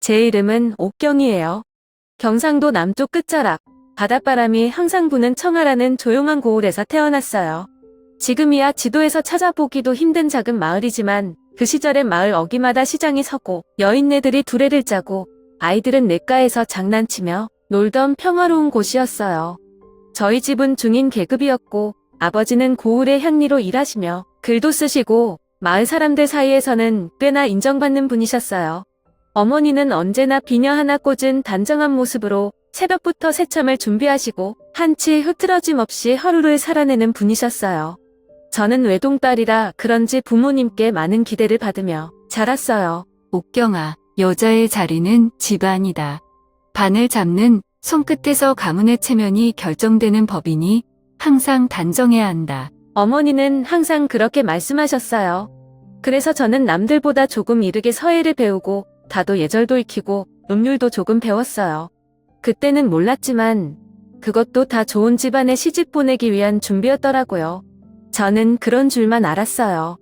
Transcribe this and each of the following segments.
제 이름은 옥경이에요. 경상도 남쪽 끝자락, 바닷바람이 항상 부는 청하라는 조용한 고을에서 태어났어요. 지금이야 지도에서 찾아보기도 힘든 작은 마을이지만 그 시절엔 마을 어귀마다 시장이 서고 여인네들이 두레를 짜고 아이들은 냇가에서 장난치며 놀던 평화로운 곳이었어요. 저희 집은 중인 계급이었고 아버지는 고을의 향리로 일하시며 글도 쓰시고 마을 사람들 사이에서는 꽤나 인정받는 분이셨어요. 어머니는 언제나 비녀 하나 꽂은 단정한 모습으로 새벽부터 새참을 준비하시고 한치 흐트러짐 없이 하루를 살아내는 분이셨어요. 저는 외동딸이라 그런지 부모님께 많은 기대를 받으며 자랐어요. 옥경아, 여자의 자리는 집안이다. 반을 잡는 손끝에서 가문의 체면이 결정되는 법이니 항상 단정해야 한다. 어머니는 항상 그렇게 말씀하셨어요. 그래서 저는 남들보다 조금 이르게 서예를 배우고 다도 예절도 익히고 음률도 조금 배웠어요. 그때는 몰랐지만 그것도 다 좋은 집안에 시집 보내기 위한 준비였더라고요. 저는 그런 줄만 알았어요.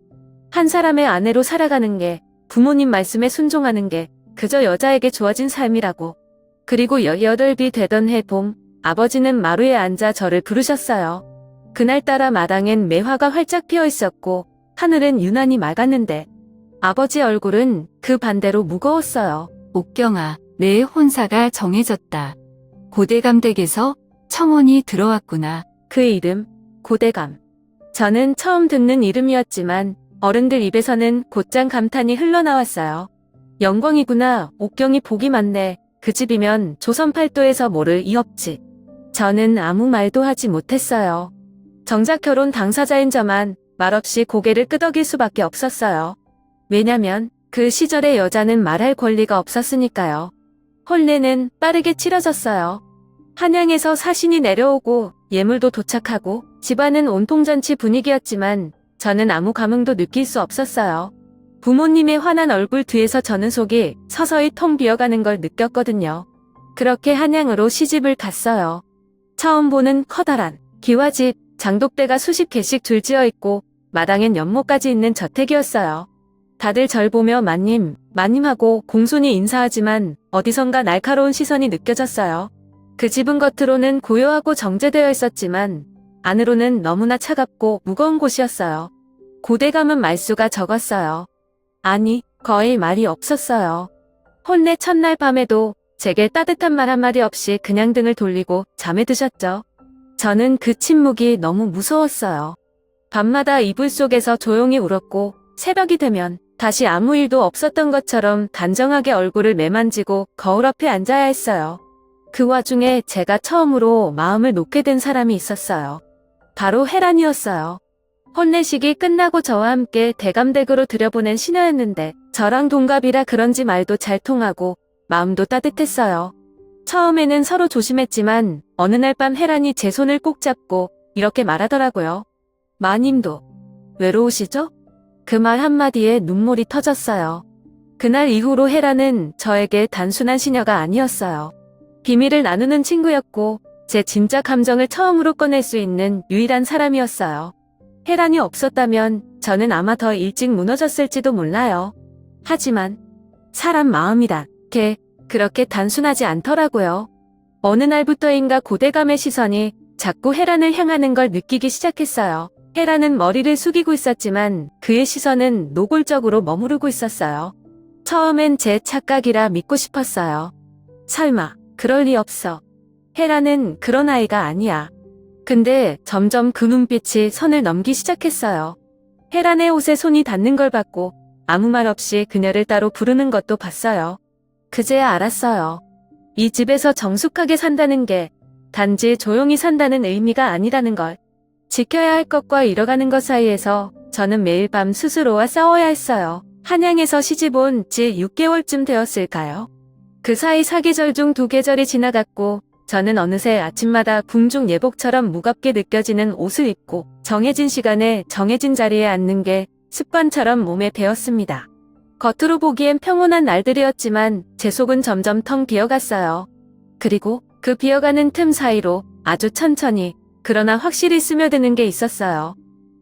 한 사람의 아내로 살아가는 게, 부모님 말씀에 순종하는 게 그저 여자에게 주어진 삶이라고. 그리고 18이 되던 해 봄, 아버지는 마루에 앉아 저를 부르셨어요. 그날따라 마당엔 매화가 활짝 피어 있었고 하늘은 유난히 맑았는데 아버지 얼굴은 그 반대로 무거웠어요. 옥경아, 내 혼사가 정해졌다. 고대감 댁에서 청혼이 들어왔구나. 그 이름, 고대감. 저는 처음 듣는 이름이었지만 어른들 입에서는 곧장 감탄이 흘러나왔어요. 영광이구나, 옥경이 복이 많네. 그 집이면 조선 팔도에서 모를 이 없지. 저는 아무 말도 하지 못했어요. 정작 결혼 당사자인 저만 말없이 고개를 끄덕일 수밖에 없었어요. 왜냐면 그 시절의 여자는 말할 권리가 없었으니까요. 혼례는 빠르게 치러졌어요. 한양에서 사신이 내려오고 예물도 도착하고 집안은 온통잔치 분위기였지만 저는 아무 감흥도 느낄 수 없었어요. 부모님의 환한 얼굴 뒤에서 저는 속이 서서히 텅 비어가는 걸 느꼈거든요. 그렇게 한양으로 시집을 갔어요. 처음 보는 커다란 기와집, 장독대가 수십 개씩 줄지어 있고 마당엔 연못까지 있는 저택이었어요. 다들 절 보며 마님, 마님하고 공손히 인사하지만 어디선가 날카로운 시선이 느껴졌어요. 그 집은 겉으로는 고요하고 정제되어 있었지만 안으로는 너무나 차갑고 무거운 곳이었어요. 고대감은 말수가 적었어요. 아니, 거의 말이 없었어요. 혼례 첫날 밤에도 제게 따뜻한 말 한마디 없이 그냥 등을 돌리고 잠에 드셨죠. 저는 그 침묵이 너무 무서웠어요. 밤마다 이불 속에서 조용히 울었고 새벽이 되면 다시 아무 일도 없었던 것처럼 단정하게 얼굴을 매만지고 거울 앞에 앉아야 했어요. 그 와중에 제가 처음으로 마음을 놓게 된 사람이 있었어요. 바로 혜란이었어요. 혼례식이 끝나고 저와 함께 대감댁으로 들여보낸 시녀였는데 저랑 동갑이라 그런지 말도 잘 통하고 마음도 따뜻했어요. 처음에는 서로 조심했지만 어느 날 밤 혜란이 제 손을 꼭 잡고 이렇게 말하더라고요. 마님도 외로우시죠? 그 말 한마디에 눈물이 터졌어요. 그날 이후로 혜란은 저에게 단순한 시녀가 아니었어요. 비밀을 나누는 친구였고 제 진짜 감정을 처음으로 꺼낼 수 있는 유일한 사람이었어요. 혜란이 없었다면 저는 아마 더 일찍 무너졌을지도 몰라요. 하지만 사람 마음이란 게 그렇게 단순하지 않더라고요. 어느 날부터인가 고대감의 시선이 자꾸 혜란을 향하는 걸 느끼기 시작했어요. 혜란은 머리를 숙이고 있었지만 그의 시선은 노골적으로 머무르고 있었어요. 처음엔 제 착각이라 믿고 싶었어요. 설마 그럴 리 없어. 혜란은 그런 아이가 아니야. 근데 점점 그 눈빛이 선을 넘기 시작했어요. 혜란의 옷에 손이 닿는 걸 봤고 아무 말 없이 그녀를 따로 부르는 것도 봤어요. 그제야 알았어요. 이 집에서 정숙하게 산다는 게 단지 조용히 산다는 의미가 아니라는 걸. 지켜야 할 것과 잃어가는 것 사이에서 저는 매일 밤 스스로와 싸워야 했어요. 한양에서 시집 온 지 6개월쯤 되었을까요? 그 사이 4계절 중 2계절이 지나갔고 저는 어느새 아침마다 궁중 예복처럼 무겁게 느껴지는 옷을 입고 정해진 시간에 정해진 자리에 앉는 게 습관처럼 몸에 배었습니다. 겉으로 보기엔 평온한 날들이었지만 제 속은 점점 텅 비어갔어요. 그리고 그 비어가는 틈 사이로 아주 천천히 그러나 확실히 스며드는 게 있었어요.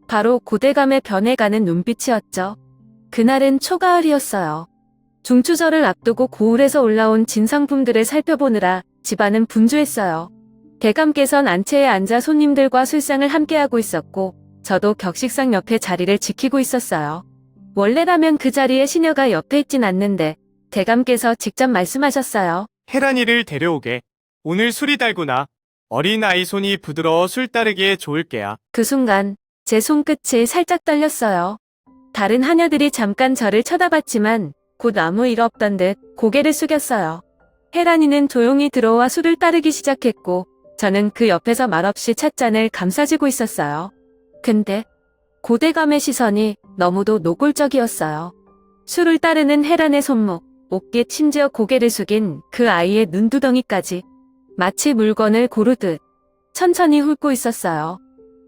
바로 고대감의 변해가는 눈빛이었죠. 그날은 초가을이었어요. 중추절을 앞두고 고을에서 올라온 진상품들을 살펴보느라 집안은 분주했어요. 대감께선 안채에 앉아 손님들과 술상을 함께하고 있었고 저도 격식상 옆에 자리를 지키고 있었어요. 원래라면 그 자리에 시녀가 옆에 있진 않는데 대감께서 직접 말씀하셨어요. 혜란이를 데려오게. 오늘 술이 달구나. 어린 아이 손이 부드러워 술 따르기에 좋을 게야. 그 순간 제 손끝이 살짝 떨렸어요. 다른 하녀들이 잠깐 저를 쳐다봤지만 곧 아무 일 없던 듯 고개를 숙였어요. 혜란이는 조용히 들어와 술을 따르기 시작했고 저는 그 옆에서 말없이 찻잔을 감싸지고 있었어요. 근데 고대감의 시선이 너무도 노골적이었어요. 술을 따르는 혜란의 손목, 옷깃 심지어 고개를 숙인 그 아이의 눈두덩이까지 마치 물건을 고르듯 천천히 훑고 있었어요.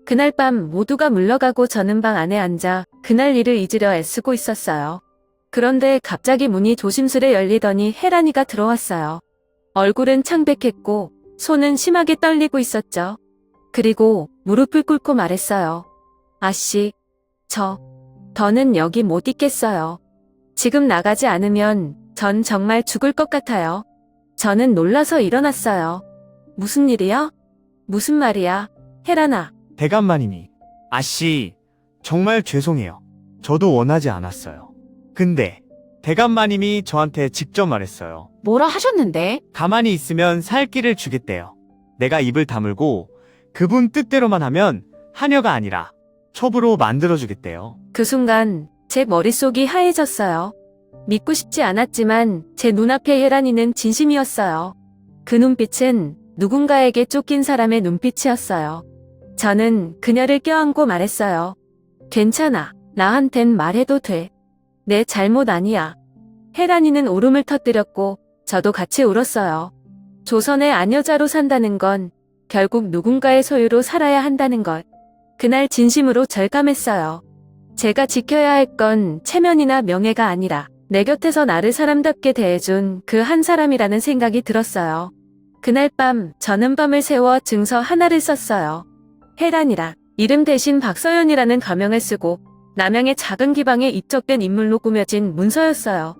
그날 밤 모두가 물러가고 저는 방 안에 앉아 그날 일을 잊으려 애쓰고 있었어요. 그런데 갑자기 문이 조심스레 열리더니 혜란이가 들어왔어요. 얼굴은 창백했고 손은 심하게 떨리고 있었죠. 그리고 무릎을 꿇고 말했어요. 아씨, 더는 여기 못 있겠어요. 지금 나가지 않으면 전 정말 죽을 것 같아요. 저는 놀라서 일어났어요. 무슨 일이야? 무슨 말이야? 혜란아. 대감마님이, 아씨, 정말 죄송해요. 저도 원하지 않았어요. 근데 대감마님이 저한테 직접 말했어요. 뭐라 하셨는데? 가만히 있으면 살 길을 주겠대요. 내가 입을 다물고 그분 뜻대로만 하면 하녀가 아니라 첩으로 만들어주겠대요. 그 순간 제 머릿속이 하얘졌어요. 믿고 싶지 않았지만 제 눈앞의 혜란이는 진심이었어요. 그 눈빛은 누군가에게 쫓긴 사람의 눈빛이었어요. 저는 그녀를 껴안고 말했어요. 괜찮아. 나한텐 말해도 돼. 내 잘못 아니야. 혜란이는 울음을 터뜨렸고 저도 같이 울었어요. 조선의 아녀자로 산다는 건 결국 누군가의 소유로 살아야 한다는 것. 그날 진심으로 절감했어요. 제가 지켜야 할 건 체면이나 명예가 아니라 내 곁에서 나를 사람답게 대해준 그 한 사람이라는 생각이 들었어요. 그날 밤 저는 밤을 새워 증서 하나를 썼어요. 혜란이라 이름 대신 박서연이라는 가명을 쓰고 남양의 작은 기방에 입적된 인물로 꾸며진 문서였어요.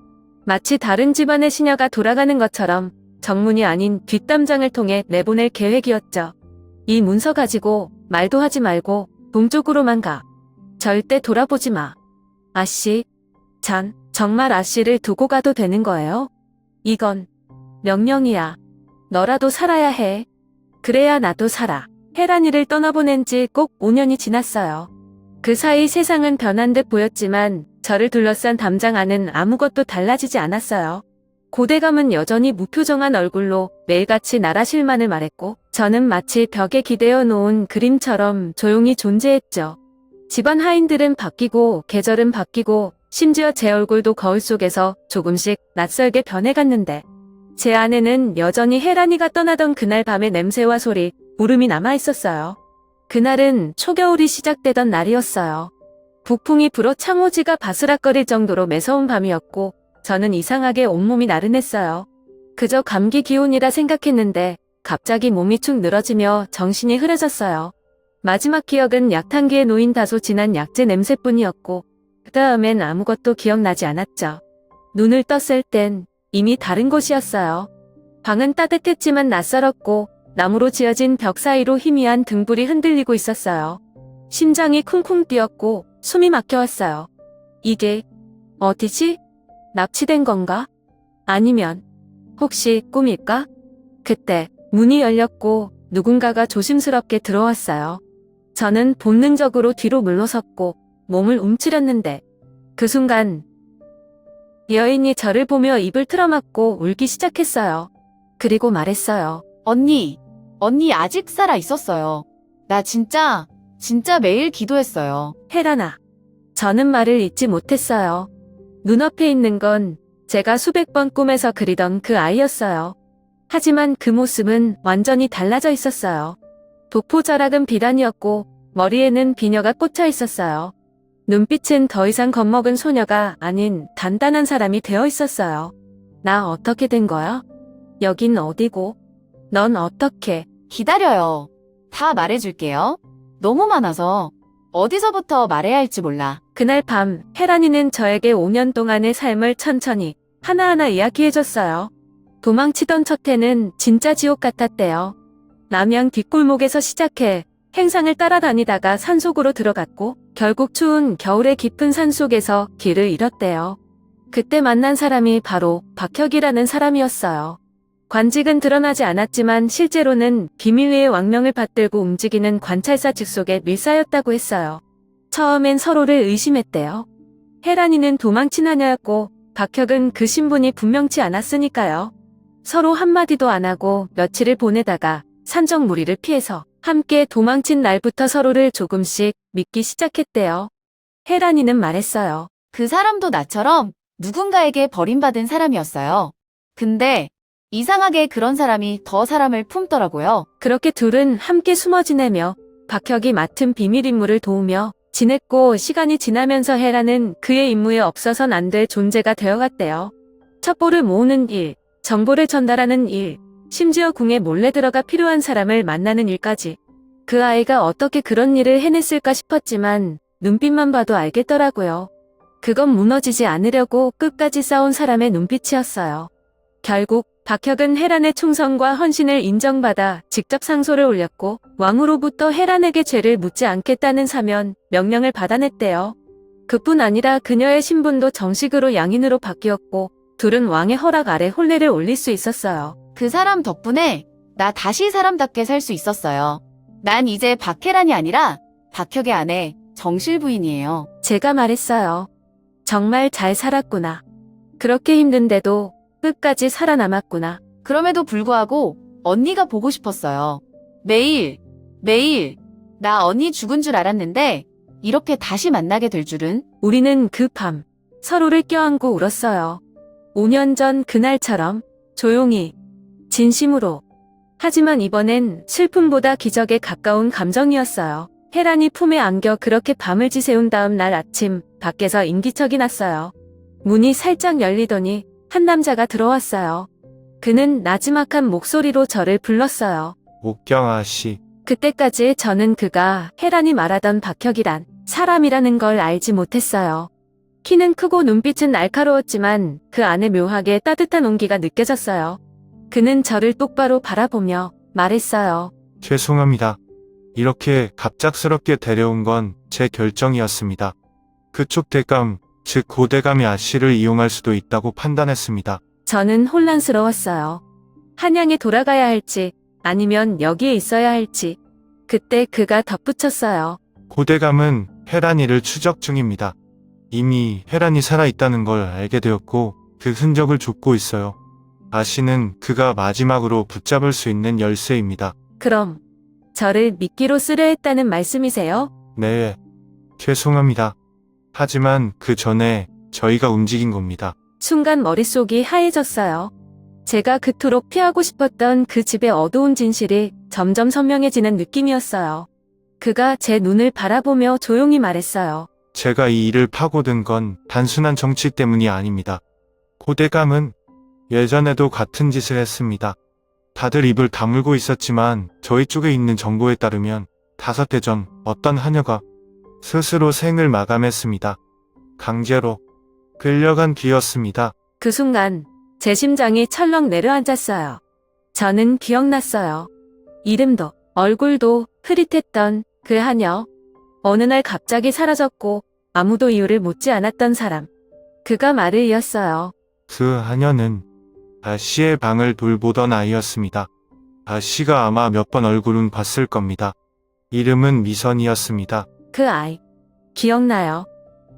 마치 다른 집안의 시녀가 돌아가는 것처럼 정문이 아닌 뒷담장을 통해 내보낼 계획이었죠. 이 문서 가지고 말도 하지 말고 동쪽으로만 가. 절대 돌아보지 마. 아씨, 정말 아씨를 두고 가도 되는 거예요? 이건 명령이야. 너라도 살아야 해. 그래야 나도 살아. 혜란이를 떠나보낸 지 꼭 5년이 지났어요. 그 사이 세상은 변한 듯 보였지만 저를 둘러싼 담장 안은 아무것도 달라지지 않았어요. 고대감은 여전히 무표정한 얼굴로 매일같이 나라 실만을 말했고 저는 마치 벽에 기대어 놓은 그림처럼 조용히 존재했죠. 집안 하인들은 바뀌고 계절은 바뀌고 심지어 제 얼굴도 거울 속에서 조금씩 낯설게 변해갔는데 제 안에는 여전히 혜란이가 떠나던 그날 밤의 냄새와 소리, 울음이 남아있었어요. 그날은 초겨울이 시작되던 날이었어요. 북풍이 불어 창호지가 바스락거릴 정도로 매서운 밤이었고 저는 이상하게 온몸이 나른했어요. 그저 감기 기운이라 생각했는데 갑자기 몸이 축 늘어지며 정신이 흐려졌어요. 마지막 기억은 약탕기에 놓인 다소 진한 약재 냄새뿐이었고 그 다음엔 아무것도 기억나지 않았죠. 눈을 떴을 땐 이미 다른 곳이었어요. 방은 따뜻했지만 낯설었고 나무로 지어진 벽 사이로 희미한 등불이 흔들리고 있었어요. 심장이 쿵쿵 뛰었고 숨이 막혀왔어요. 이게 어디지? 납치된 건가? 아니면 혹시 꿈일까? 그때 문이 열렸고 누군가가 조심스럽게 들어왔어요. 저는 본능적으로 뒤로 물러섰고 몸을 움츠렸는데 그 순간 여인이 저를 보며 입을 틀어막고 울기 시작했어요. 그리고 말했어요. 언니 아직 살아 있었어요. 나 진짜 매일 기도했어요. 혜란아. 저는 말을 잇지 못했어요. 눈앞에 있는 건 제가 수백 번 꿈에서 그리던 그 아이였어요. 하지만 그 모습은 완전히 달라져 있었어요. 도포자락은 비단이었고 머리에는 비녀가 꽂혀 있었어요. 눈빛은 더 이상 겁먹은 소녀가 아닌 단단한 사람이 되어 있었어요. 나 어떻게 된 거야? 여긴 어디고? 넌 어떻게? 기다려요. 다 말해줄게요. 너무 많아서 어디서부터 말해야 할지 몰라. 그날 밤 혜란이는 저에게 5년 동안의 삶을 천천히 하나하나 이야기해줬어요. 도망치던 첫 해는 진짜 지옥 같았대요. 남양 뒷골목에서 시작해 행상을 따라다니다가 산속으로 들어갔고 결국 추운 겨울의 깊은 산속에서 길을 잃었대요. 그때 만난 사람이 바로 박혁이라는 사람이었어요. 관직은 드러나지 않았지만 실제로는 비밀리에 왕명을 받들고 움직이는 관찰사 직속의 밀사였다고 했어요. 처음엔 서로를 의심했대요. 혜란이는 도망친 하녀였고 박혁은 그 신분이 분명치 않았으니까요. 서로 한마디도 안 하고 며칠을 보내다가 산적무리를 피해서 함께 도망친 날부터 서로를 조금씩 믿기 시작했대요. 혜란이는 말했어요. 그 사람도 나처럼 누군가에게 버림받은 사람이었어요. 근데 이상하게 그런 사람이 더 사람을 품더라고요. 그렇게 둘은 함께 숨어 지내며 박혁이 맡은 비밀 임무를 도우며 지냈고 시간이 지나면서 혜란은 그의 임무에 없어선 안 될 존재가 되어갔대요. 첩보를 모으는 일, 정보를 전달하는 일, 심지어 궁에 몰래 들어가 필요한 사람을 만나는 일까지. 그 아이가 어떻게 그런 일을 해냈을까 싶었지만 눈빛만 봐도 알겠더라고요. 그건 무너지지 않으려고 끝까지 싸운 사람의 눈빛이었어요. 결국 박혁은 혜란의 충성과 헌신을 인정받아 직접 상소를 올렸고 왕으로부터 혜란에게 죄를 묻지 않겠다는 사면 명령을 받아냈대요. 그뿐 아니라 그녀의 신분도 정식으로 양인으로 바뀌었고 둘은 왕의 허락 아래 혼례를 올릴 수 있었어요. 그 사람 덕분에 나 다시 사람답게 살 수 있었어요. 난 이제 박혜란이 아니라 박혁의 아내 정실 부인이에요. 제가 말했어요. 정말 잘 살았구나. 그렇게 힘든데도 끝까지 살아남았구나. 그럼에도 불구하고 언니가 보고 싶었어요. 매일 나 언니 죽은 줄 알았는데 이렇게 다시 만나게 될 줄은. 우리는 그 밤 서로를 껴안고 울었어요. 5년 전 그날처럼 조용히, 진심으로. 하지만 이번엔 슬픔보다 기적에 가까운 감정이었어요. 혜란이 품에 안겨 그렇게 밤을 지새운 다음 날 아침 밖에서 인기척이 났어요. 문이 살짝 열리더니 한 남자가 들어왔어요. 그는 나지막한 목소리로 저를 불렀어요. 옥경아 씨. 그때까지 저는 그가 혜란이 말하던 박혁이란 사람이라는 걸 알지 못했어요. 키는 크고 눈빛은 날카로웠지만 그 안에 묘하게 따뜻한 온기가 느껴졌어요. 그는 저를 똑바로 바라보며 말했어요. 죄송합니다. 이렇게 갑작스럽게 데려온 건 제 결정이었습니다. 그쪽 대감, 즉 고대감이 아씨를 이용할 수도 있다고 판단했습니다. 저는 혼란스러웠어요. 한양에 돌아가야 할지 아니면 여기에 있어야 할지. 그때 그가 덧붙였어요. 고대감은 혜란이를 추적 중입니다. 이미 혜란이 살아있다는 걸 알게 되었고 그 흔적을 쫓고 있어요. 아씨는 그가 마지막으로 붙잡을 수 있는 열쇠입니다. 그럼 저를 미끼로 쓰려 했다는 말씀이세요? 네, 죄송합니다. 하지만 그 전에 저희가 움직인 겁니다. 순간 머릿속이 하얘졌어요. 제가 그토록 피하고 싶었던 그 집의 어두운 진실이 점점 선명해지는 느낌이었어요. 그가 제 눈을 바라보며 조용히 말했어요. 제가 이 일을 파고든 건 단순한 정치 때문이 아닙니다. 고대감은 예전에도 같은 짓을 했습니다. 다들 입을 다물고 있었지만 저희 쪽에 있는 정보에 따르면 5대 전 어떤 하녀가 스스로 생을 마감했습니다. 강제로 끌려간 뒤였습니다. 그 순간 제 심장이 철렁 내려앉았어요. 저는 기억났어요. 이름도 얼굴도 흐릿했던 그 하녀. 어느 날 갑자기 사라졌고 아무도 이유를 묻지 않았던 사람. 그가 말을 이었어요. 그 하녀는 아씨의 방을 돌보던 아이였습니다. 아씨가 아마 몇 번 얼굴은 봤을 겁니다. 이름은 미선이었습니다. 그 아이. 기억나요.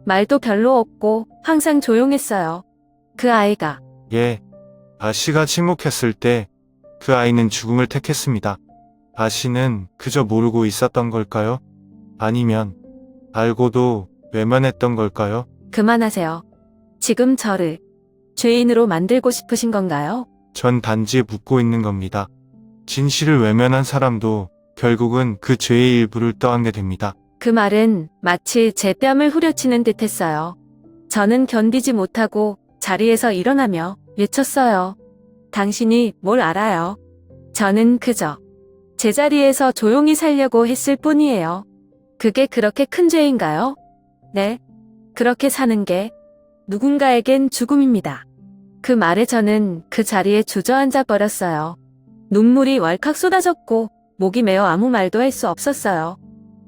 말도 별로 없고 항상 조용했어요. 그 아이가. 예. 아씨가 침묵했을 때 그 아이는 죽음을 택했습니다. 아씨는 그저 모르고 있었던 걸까요? 아니면 알고도 외면했던 걸까요? 그만하세요. 지금 저를 죄인으로 만들고 싶으신 건가요? 전 단지 묻고 있는 겁니다. 진실을 외면한 사람도 결국은 그 죄의 일부를 떠안게 됩니다. 그 말은 마치 제 뺨을 후려치는 듯 했어요. 저는 견디지 못하고 자리에서 일어나며 외쳤어요. 당신이 뭘 알아요? 저는 그저 제자리에서 조용히 살려고 했을 뿐이에요. 그게 그렇게 큰 죄인가요? 네. 그렇게 사는 게 누군가에겐 죽음입니다. 그 말에 저는 그 자리에 주저앉아 버렸어요. 눈물이 왈칵 쏟아졌고 목이 메어 아무 말도 할 수 없었어요.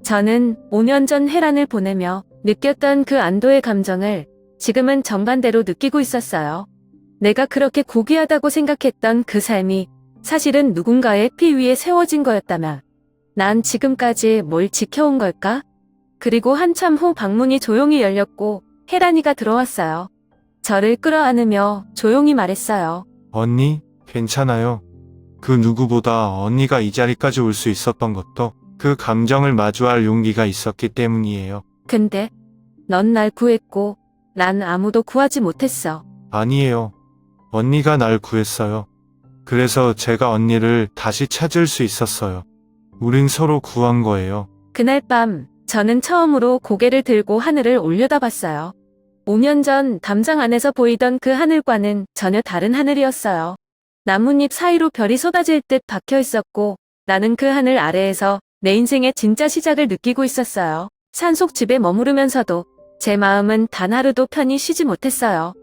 저는 5년 전 혜란을 보내며 느꼈던 그 안도의 감정을 지금은 정반대로 느끼고 있었어요. 내가 그렇게 고귀하다고 생각했던 그 삶이 사실은 누군가의 피 위에 세워진 거였다면 난 지금까지 뭘 지켜온 걸까? 그리고 한참 후 방문이 조용히 열렸고 혜란이가 들어왔어요. 저를 끌어안으며 조용히 말했어요. 언니, 괜찮아요. 그 누구보다 언니가 이 자리까지 올 수 있었던 것도 그 감정을 마주할 용기가 있었기 때문이에요. 근데 넌 날 구했고 난 아무도 구하지 못했어. 아니에요. 언니가 날 구했어요. 그래서 제가 언니를 다시 찾을 수 있었어요. 우린 서로 구한 거예요. 그날 밤 저는 처음으로 고개를 들고 하늘을 올려다봤어요. 5년 전 담장 안에서 보이던 그 하늘과는 전혀 다른 하늘이었어요. 나뭇잎 사이로 별이 쏟아질 듯 박혀 있었고 나는 그 하늘 아래에서 내 인생의 진짜 시작을 느끼고 있었어요. 산속집에 머무르면서도 제 마음은 단 하루도 편히 쉬지 못했어요.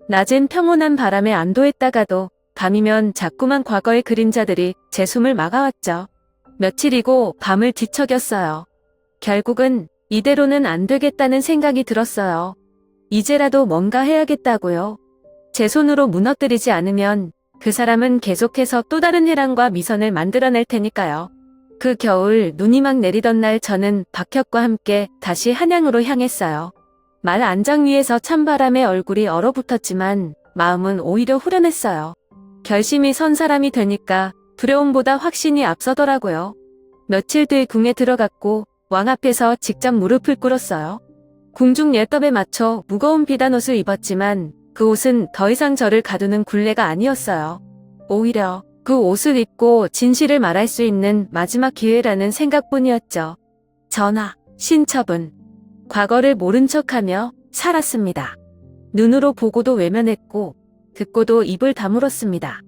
낮엔 평온한 바람에 안도했다가도 밤이면 자꾸만 과거의 그림자들이 제 숨을 막아왔죠. 며칠이고 밤을 뒤척였어요. 결국은 이대로는 안 되겠다는 생각이 들었어요. 이제라도 뭔가 해야겠다고요. 제 손으로 무너뜨리지 않으면 그 사람은 계속해서 또 다른 혜란과 미선을 만들어낼 테니까요. 그 겨울 눈이 막 내리던 날 저는 박혁과 함께 다시 한양으로 향했어요. 말 안장 위에서 찬바람에 얼굴이 얼어붙었지만 마음은 오히려 후련했어요. 결심이 선 사람이 되니까 두려움보다 확신이 앞서더라고요. 며칠 뒤 궁에 들어갔고 왕 앞에서 직접 무릎을 꿇었어요. 궁중 예법에 맞춰 무거운 비단옷을 입었지만 그 옷은 더 이상 저를 가두는 굴레가 아니었어요. 오히려 그 옷을 입고 진실을 말할 수 있는 마지막 기회라는 생각뿐이었죠. 전하, 신첩은 과거를 모른 척하며 살았습니다. 눈으로 보고도 외면했고 듣고도 입을 다물었습니다.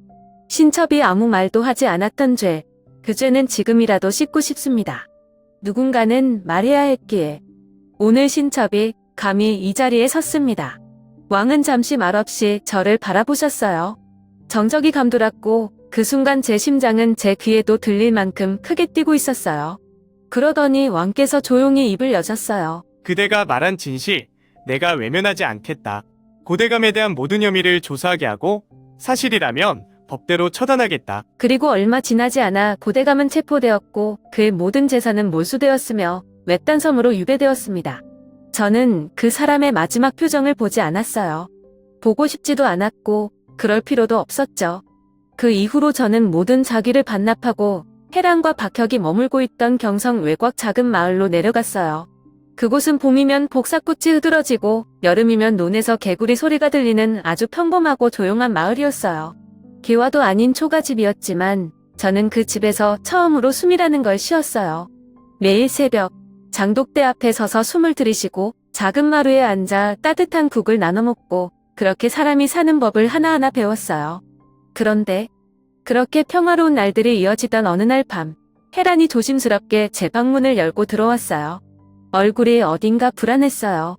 신첩이 아무 말도 하지 않았던 죄, 그 죄는 지금이라도 씻고 싶습니다. 누군가는 말해야 했기에 오늘 신첩이 감히 이 자리에 섰습니다. 왕은 잠시 말없이 저를 바라보셨어요. 정적이 감돌았고 그 순간 제 심장은 제 귀에도 들릴 만큼 크게 뛰고 있었어요. 그러더니 왕께서 조용히 입을 여셨어요. 그대가 말한 진실, 내가 외면하지 않겠다. 고대감에 대한 모든 혐의를 조사하게 하고 사실이라면 법대로 처단하겠다. 그리고 얼마 지나지 않아 고대감은 체포되었고 그의 모든 재산은 몰수되었으며 외딴 섬으로 유배되었습니다. 저는 그 사람의 마지막 표정을 보지 않았어요. 보고 싶지도 않았고 그럴 필요도 없었죠. 그 이후로 저는 모든 자기를 반납하고 혜란과 박혁이 머물고 있던 경성 외곽 작은 마을로 내려갔어요. 그곳은 봄이면 복사꽃이 흐드러지고 여름이면 논에서 개구리 소리가 들리는 아주 평범하고 조용한 마을이었어요. 기와도 아닌 초가집이었지만 저는 그 집에서 처음으로 숨이라는 걸 쉬었어요. 매일 새벽 장독대 앞에 서서 숨을 들이쉬고 작은 마루에 앉아 따뜻한 국을 나눠 먹고 그렇게 사람이 사는 법을 하나하나 배웠어요. 그런데 그렇게 평화로운 날들이 이어지던 어느 날 밤, 혜란이 조심스럽게 제 방문을 열고 들어왔어요. 얼굴이 어딘가 불안했어요.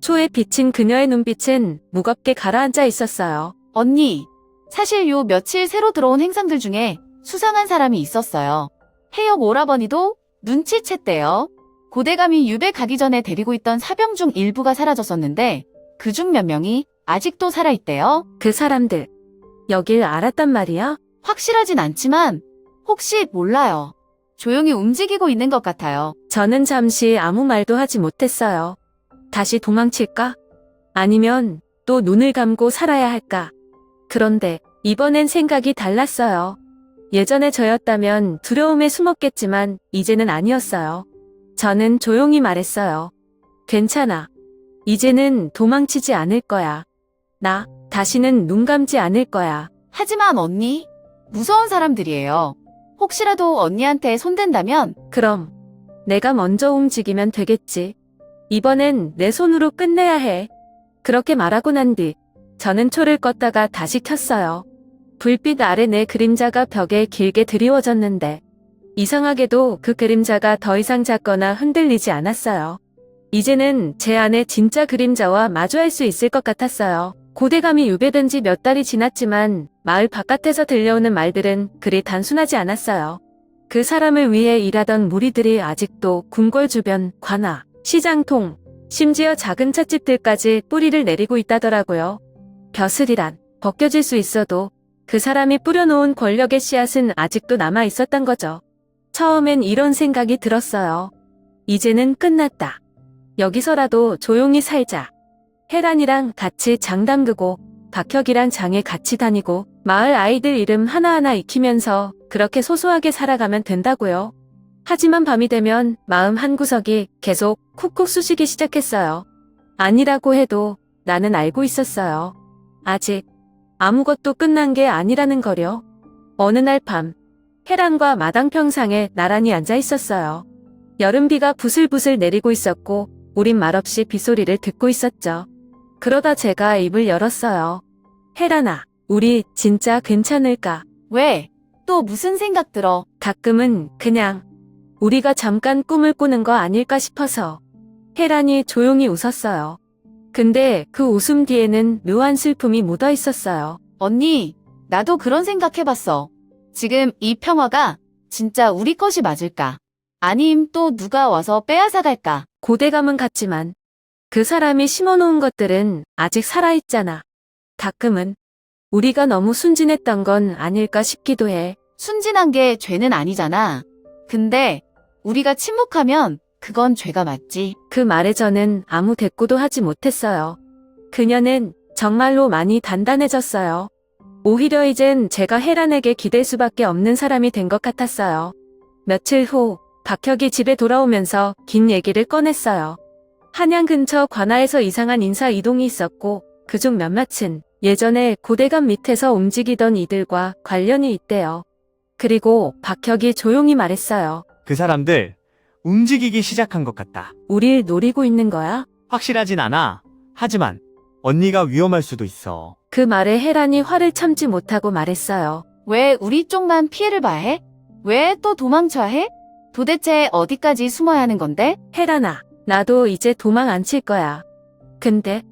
초에 비친 그녀의 눈빛은 무겁게 가라앉아 있었어요. 언니, 사실 요 며칠 새로 들어온 행상들 중에 수상한 사람이 있었어요. 해역 오라버니도 눈치챘대요. 고대감이 유배 가기 전에 데리고 있던 사병 중 일부가 사라졌었는데 그중 몇 명이 아직도 살아있대요. 그 사람들, 여길 알았단 말이야? 확실하진 않지만 혹시 몰라요. 조용히 움직이고 있는 것 같아요. 저는 잠시 아무 말도 하지 못했어요. 다시 도망칠까? 아니면 또 눈을 감고 살아야 할까? 그런데 이번엔 생각이 달랐어요. 예전에 저였다면 두려움에 숨었겠지만 이제는 아니었어요. 저는 조용히 말했어요. 괜찮아. 이제는 도망치지 않을 거야. 나 다시는 눈 감지 않을 거야. 하지만 언니, 무서운 사람들이에요. 혹시라도 언니한테 손댄다면 그럼 내가 먼저 움직이면 되겠지. 이번엔 내 손으로 끝내야 해. 그렇게 말하고 난 뒤 저는 초를 껐다가 다시 켰어요. 불빛 아래 내 그림자가 벽에 길게 드리워졌는데 이상하게도 그 그림자가 더 이상 작거나 흔들리지 않았어요. 이제는 제 안에 진짜 그림자와 마주할 수 있을 것 같았어요. 고대감이 유배된 지 몇 달이 지났지만 마을 바깥에서 들려오는 말들은 그리 단순하지 않았어요. 그 사람을 위해 일하던 무리들이 아직도 궁궐 주변 관아, 시장통, 심지어 작은 찻집들까지 뿌리를 내리고 있다더라고요. 벼슬이란 벗겨질 수 있어도 그 사람이 뿌려놓은 권력의 씨앗은 아직도 남아 있었던 거죠. 처음엔 이런 생각이 들었어요. 이제는 끝났다. 여기서라도 조용히 살자. 혜란이랑 같이 장 담그고 박혁이랑 장에 같이 다니고 마을 아이들 이름 하나하나 익히면서 그렇게 소소하게 살아가면 된다고요. 하지만 밤이 되면 마음 한구석이 계속 쿡쿡 쑤시기 시작했어요. 아니라고 해도 나는 알고 있었어요. 아직 아무것도 끝난 게 아니라는 거려. 어느 날 밤, 혜란과 마당 평상에 나란히 앉아 있었어요. 여름비가 부슬부슬 내리고 있었고 우린 말없이 빗소리를 듣고 있었죠. 그러다 제가 입을 열었어요. 혜란아, 우리 진짜 괜찮을까? 왜? 또 무슨 생각 들어? 가끔은 그냥 우리가 잠깐 꿈을 꾸는 거 아닐까 싶어서. 혜란이 조용히 웃었어요. 근데 그 웃음 뒤에는 묘한 슬픔이 묻어 있었어요. 언니, 나도 그런 생각 해봤어. 지금 이 평화가 진짜 우리 것이 맞을까? 아님 또 누가 와서 빼앗아갈까? 고대감은 같지만 그 사람이 심어놓은 것들은 아직 살아있잖아. 가끔은 우리가 너무 순진했던 건 아닐까 싶기도 해. 순진한 게 죄는 아니잖아. 근데 우리가 침묵하면 그건 죄가 맞지. 그 말에 저는 아무 대꾸도 하지 못했어요. 그녀는 정말로 많이 단단해졌어요. 오히려 이젠 제가 혜란에게 기댈 수밖에 없는 사람이 된 것 같았어요. 며칠 후 박혁이 집에 돌아오면서 긴 얘기를 꺼냈어요. 한양 근처 관아에서 이상한 인사 이동이 있었고 그중 몇몇은 예전에 고대감 밑에서 움직이던 이들과 관련이 있대요. 그리고 박혁이 조용히 말했어요. 그 사람들 움직이기 시작한 것 같다. 우릴 노리고 있는 거야? 확실하진 않아. 하지만 언니가 위험할 수도 있어. 그 말에 혜란이 화를 참지 못하고 말했어요. 왜 우리 쪽만 피해를 봐야 해? 왜 또 도망쳐야 해? 도대체 어디까지 숨어야 하는 건데? 혜란아, 나도 이제 도망 안 칠 거야. 근데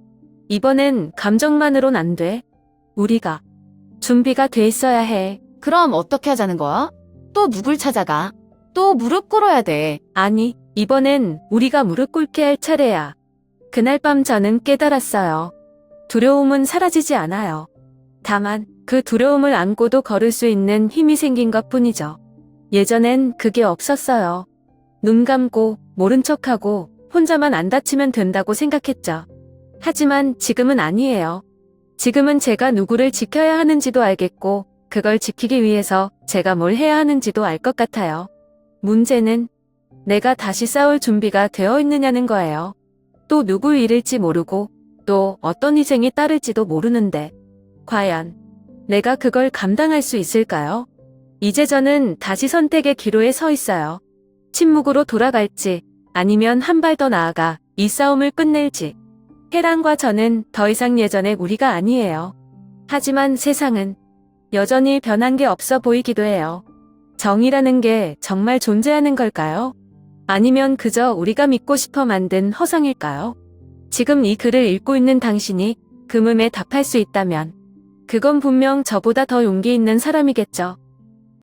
이번엔 감정만으론 안 돼. 우리가 준비가 돼 있어야 해. 그럼 어떻게 하자는 거야? 또 누굴 찾아가? 또 무릎 꿇어야 돼. 아니, 이번엔 우리가 무릎 꿇게 할 차례야. 그날 밤 저는 깨달았어요. 두려움은 사라지지 않아요. 다만 그 두려움을 안고도 걸을 수 있는 힘이 생긴 것 뿐이죠. 예전엔 그게 없었어요. 눈 감고 모른 척하고 혼자만 안 다치면 된다고 생각했죠. 하지만 지금은 아니에요. 지금은 제가 누구를 지켜야 하는지도 알겠고 그걸 지키기 위해서 제가 뭘 해야 하는지도 알 것 같아요. 문제는 내가 다시 싸울 준비가 되어 있느냐는 거예요. 또 누굴 잃을지 모르고 또 어떤 희생이 따를지도 모르는데 과연 내가 그걸 감당할 수 있을까요? 이제 저는 다시 선택의 기로에 서 있어요. 침묵으로 돌아갈지 아니면 한 발 더 나아가 이 싸움을 끝낼지. 혜란과 저는 더 이상 예전의 우리가 아니에요. 하지만 세상은 여전히 변한 게 없어 보이기도 해요. 정의라는 게 정말 존재하는 걸까요? 아니면 그저 우리가 믿고 싶어 만든 허상일까요? 지금 이 글을 읽고 있는 당신이 그 물음에 답할 수 있다면 그건 분명 저보다 더 용기 있는 사람이겠죠.